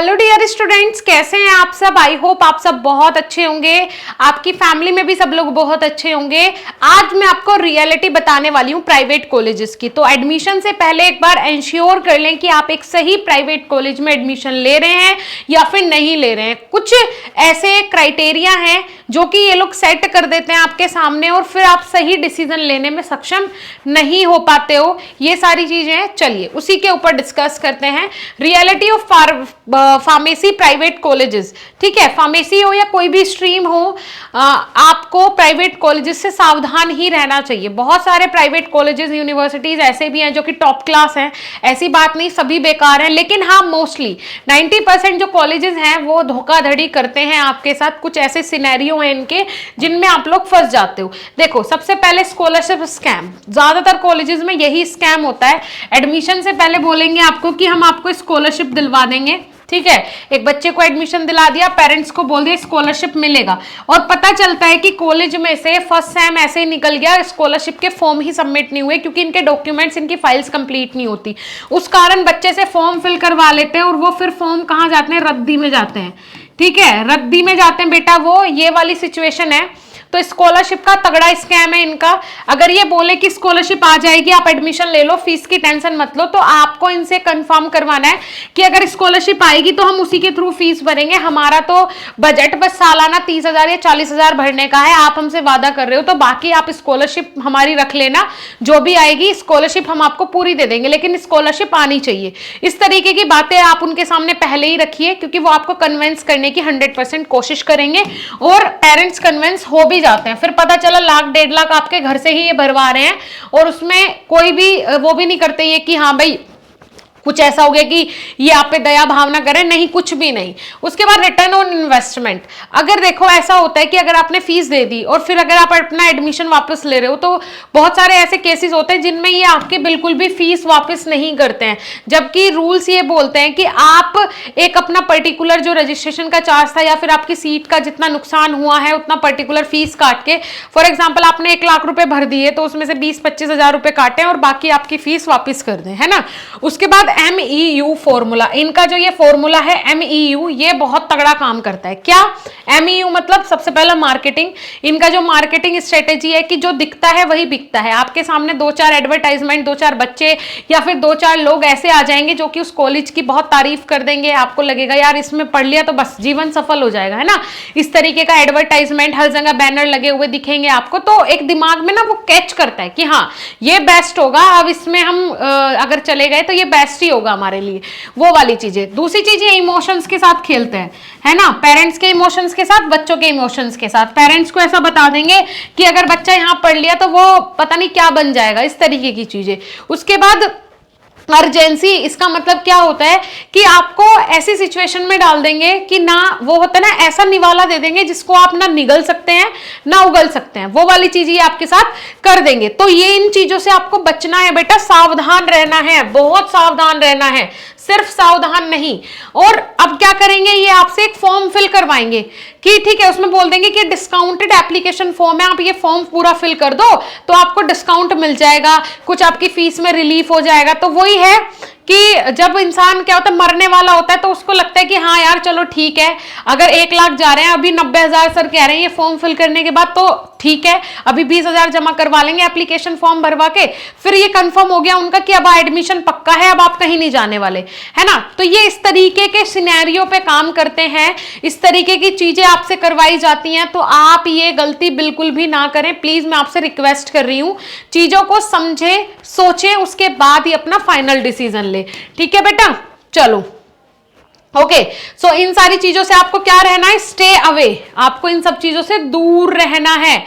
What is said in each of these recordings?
Hello dear students, कैसे हैं आप सब। आई होप आप सब बहुत अच्छे होंगे, आपकी फैमिली में भी सब लोग बहुत अच्छे होंगे। आज मैं आपको रियलिटी बताने वाली हूँ प्राइवेट कॉलेजेस की। तो एडमिशन से पहले एक बार इंश्योर कर लें कि आप एक सही प्राइवेट कॉलेज में एडमिशन ले रहे हैं या फिर नहीं ले रहे हैं। कुछ ऐसे क्राइटेरिया हैं जो कि ये लोग सेट कर देते हैं आपके सामने और फिर आप सही डिसीजन लेने में सक्षम नहीं हो पाते हो। ये सारी चीजें हैं, चलिए उसी के ऊपर डिस्कस करते हैं। Reality of pharmacy private colleges, ठीक है, फार्मेसी हो या कोई भी स्ट्रीम हो, आपको प्राइवेट कॉलेजेस से सावधान ही रहना चाहिए। बहुत सारे प्राइवेट कॉलेजेस यूनिवर्सिटीज ऐसे भी हैं जो कि टॉप क्लास हैं, ऐसी बात नहीं सभी बेकार हैं, लेकिन हाँ मोस्टली 90% जो कॉलेजेस हैं वो धोखाधड़ी करते हैं आपके साथ। कुछ ऐसे सिनेरियो हैं इनके जिनमें आप लोग फंस जाते हो। देखो, सबसे पहले स्कॉलरशिप स्कैम, ज्यादातर कॉलेजेस में यही स्कैम होता है। एडमिशन से पहले बोलेंगे आपको कि हम आपको स्कॉलरशिप दिलवा देंगे, ठीक है, एक बच्चे को एडमिशन दिला दिया, पेरेंट्स को बोल दिया स्कॉलरशिप मिलेगा, और पता चलता है कि कॉलेज में से फर्स्ट सेम ऐसे ही निकल गया, स्कॉलरशिप के फॉर्म ही सबमिट नहीं हुए क्योंकि इनके डॉक्यूमेंट्स, इनकी फाइल्स कंप्लीट नहीं होती। उस कारण बच्चे से फॉर्म फिल करवा लेते हैं और वो फिर फॉर्म कहाँ जाते हैं, रद्दी में जाते हैं, ठीक है, रद्दी में जाते हैं बेटा, वो ये वाली सिचुएशन है। तो स्कॉलरशिप का तगड़ा स्कैम है इनका। अगर ये बोले कि स्कॉलरशिप आ जाएगी, आप एडमिशन ले लो, फीस की टेंशन मत लो, तो आपको इनसे कंफर्म करवाना है कि अगर स्कॉलरशिप आएगी तो हम उसी के थ्रू फीस भरेंगे। हमारा तो बजट बस सालाना 30,000 या 40,000 भरने का है, आप हमसे वादा कर रहे हो तो बाकी आप स्कॉलरशिप हमारी रख लेना, जो भी आएगी स्कॉलरशिप हम आपको पूरी दे देंगे, लेकिन स्कॉलरशिप आनी चाहिए। इस तरीके की बातें आप उनके सामने पहले ही रखिए क्योंकि वो आपको कन्विंस करने की 100% कोशिश करेंगे और पेरेंट्स कन्विंस हो भी जाते हैं। फिर पता चला लाख 1.5 लाख आपके घर से ही ये भरवा रहे हैं और उसमें कोई भी वो भी नहीं करते ये कि हाँ भाई कुछ ऐसा हो गया कि ये आप पे दया भावना करें, नहीं, कुछ भी नहीं। उसके बाद रिटर्न ऑन इन्वेस्टमेंट, अगर देखो ऐसा होता है कि अगर आपने फीस दे दी और फिर अगर आप अपना एडमिशन वापस ले रहे हो तो बहुत सारे ऐसे केसेस होते हैं जिनमें ये आपके बिल्कुल भी फीस वापस नहीं करते हैं, जबकि रूल्स ये बोलते हैं कि आप एक अपना पर्टिकुलर जो रजिस्ट्रेशन का चार्ज था या फिर आपकी सीट का जितना नुकसान हुआ है उतना पर्टिकुलर फीस काट के, फॉर एग्जाम्पल आपने 1 लाख रुपए भर दिए तो उसमें से 20-25 हजार रुपए काटें और बाकी आपकी फीस वापस कर दें, है ना। उसके बाद MEU फॉर्मूला, इनका जो ये फॉर्मूला है MEU, ये बहुत तगड़ा काम करता है। क्या MEU मतलब? सबसे पहला मार्केटिंग, इनका जो मार्केटिंग स्ट्रेटेजी है कि जो दिखता है वही बिकता है। आपके सामने 2-4 एडवर्टाइजमेंट, 2-4 बच्चे या फिर 2-4 लोग ऐसे आ जाएंगे जो कि उस कॉलेज की बहुत तारीफ कर देंगे, आपको लगेगा यार इसमें पढ़ लिया तो बस जीवन सफल हो जाएगा, है ना। इस तरीके का एडवर्टाइजमेंट, हर जगह बैनर लगे हुए दिखेंगे आपको, तो एक दिमाग में ना वो कैच करता है कि हाँ ये बेस्ट होगा, अब इसमें हम अगर चले गए तो ये बेस्ट ही होगा हमारे लिए, वो वाली चीजें। दूसरी चीज ये इमोशंस के साथ खेलते हैं, है ना, पेरेंट्स के इमोशंस के साथ, बच्चों के इमोशंस के साथ। पेरेंट्स को ऐसा बता देंगे कि अगर बच्चा यहाँ पढ़ लिया तो वो पता नहीं क्या बन जाएगा, इस तरीके की चीजें। उसके बाद अर्जेंसी, इसका मतलब क्या होता है कि आपको ऐसी सिचुएशन में डाल देंगे कि ना वो होता है ना, ऐसा निवाला दे देंगे जिसको आप ना निगल सकते हैं ना उगल सकते हैं, वो वाली चीज ये आपके साथ कर देंगे। तो ये इन चीजों से आपको बचना है बेटा, सावधान रहना है, बहुत सावधान रहना है, सिर्फ सावधान नहीं। और अब क्या करेंगे, ये आपसे एक फॉर्म फिल करवाएंगे कि ठीक है, उसमें बोल देंगे कि डिस्काउंटेड एप्लीकेशन फॉर्म है, आप ये फॉर्म पूरा फिल कर दो तो आपको डिस्काउंट मिल जाएगा, कुछ आपकी फीस में रिलीफ हो जाएगा। तो वही है कि जब इंसान क्या होता है, मरने वाला होता है, तो उसको लगता है कि हाँ यार चलो ठीक है, अगर 1 लाख जा रहे हैं, अभी 90,000 सर कह रहे हैं ये फॉर्म फिल करने के बाद, तो ठीक है अभी 20,000 जमा करवा लेंगे एप्लीकेशन फॉर्म भरवा के, फिर ये कंफर्म हो गया उनका कि अब एडमिशन पक्का है, अब आप कहीं नहीं जाने वाले, है ना। तो ये इस तरीके के सिनेरियो पे काम करते हैं, इस तरीके की चीजें आपसे करवाई जाती हैं, तो आप ये गलती बिल्कुल भी ना करें, प्लीज मैं आपसे रिक्वेस्ट कर रही हूं। चीजों को समझे, सोचे, उसके बाद ही अपना फाइनल डिसीजन ले, ठीक है बेटा। चलो ओके, सो इन सारी चीजों से आपको क्या रहना है, स्टे अवे, आपको इन सब चीजों से दूर रहना है।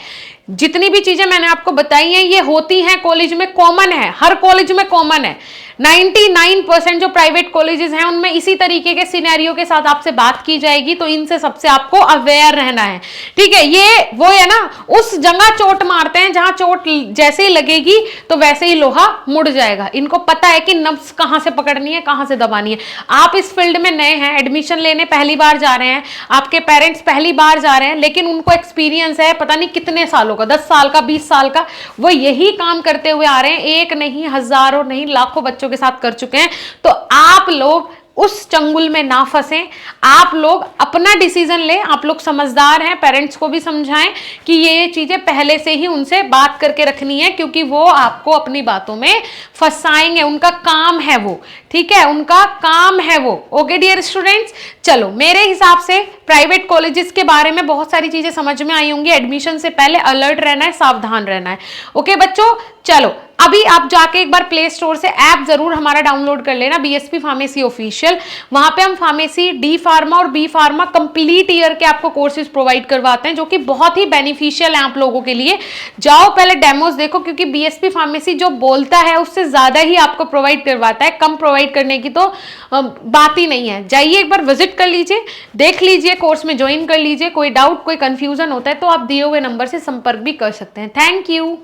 जितनी भी चीजें मैंने आपको बताई हैं ये होती हैं कॉलेज में, कॉमन है, हर कॉलेज में कॉमन है। 99% जो प्राइवेट कॉलेजेस हैं उनमें इसी तरीके के सिनेरियो के साथ आपसे बात की जाएगी, तो इनसे सबसे आपको अवेयर रहना है, ठीक है। ये वो है ना, उस जगह चोट मारते हैं जहां चोट जैसे ही लगेगी तो वैसे ही लोहा मुड़ जाएगा। इनको पता है कि नब्ज कहां से पकड़नी है, कहां से दबानी है। आप इस फील्ड में नए हैं, एडमिशन लेने पहली बार जा रहे हैं, आपके पेरेंट्स पहली बार जा रहे हैं, लेकिन उनको एक्सपीरियंस है पता नहीं कितने सालों का, 10 साल का, 20 साल का, वो यही काम करते हुए आ रहे हैं, एक नहीं, हजारों नहीं, लाखों बच्चों के साथ कर चुके हैं। तो आप लोग उस चंगुल में ना फंसें। आप लोग अपना डिसीजन लें, आप लोग समझदार हैं, पेरेंट्स को भी समझाएं कि ये चीजें पहले से ही उनसे बात करके रखनी है, क्योंकि वो आपको अपनी बातों में फंसाएंगे, उनका काम है वो, ठीक है, उनका काम है वो। ओके डियर स्टूडेंट्स, चलो मेरे हिसाब से प्राइवेट कॉलेजेस के बारे में बहुत सारी चीजें समझ में आई होंगी। एडमिशन से पहले अलर्ट रहना है, सावधान रहना है। ओके बच्चों, चलो अभी आप जाके एक बार प्ले स्टोर से ऐप जरूर हमारा डाउनलोड कर लेना, बीएसपी फार्मेसी ऑफिशियल। वहां पे हम फार्मेसी, डी फार्मा और बी फार्मा कंप्लीट ईयर के आपको कोर्सेज प्रोवाइड करवाते हैं, जो कि बहुत ही बेनिफिशियल है आप लोगों के लिए। जाओ पहले डेमोज देखो, क्योंकि बीएसपी फार्मेसी जो बोलता है उससे ज्यादा ही आपको प्रोवाइड करवाता है, कम प्रोवाइड करने की तो बात ही नहीं है। जाइए एक बार विजिट कर लीजिए, देख लीजिए, कोर्स में ज्वाइन कर लीजिए। कोई डाउट, कोई कंफ्यूजन होता है तो आप दिए हुए नंबर से संपर्क भी कर सकते हैं। Thank you.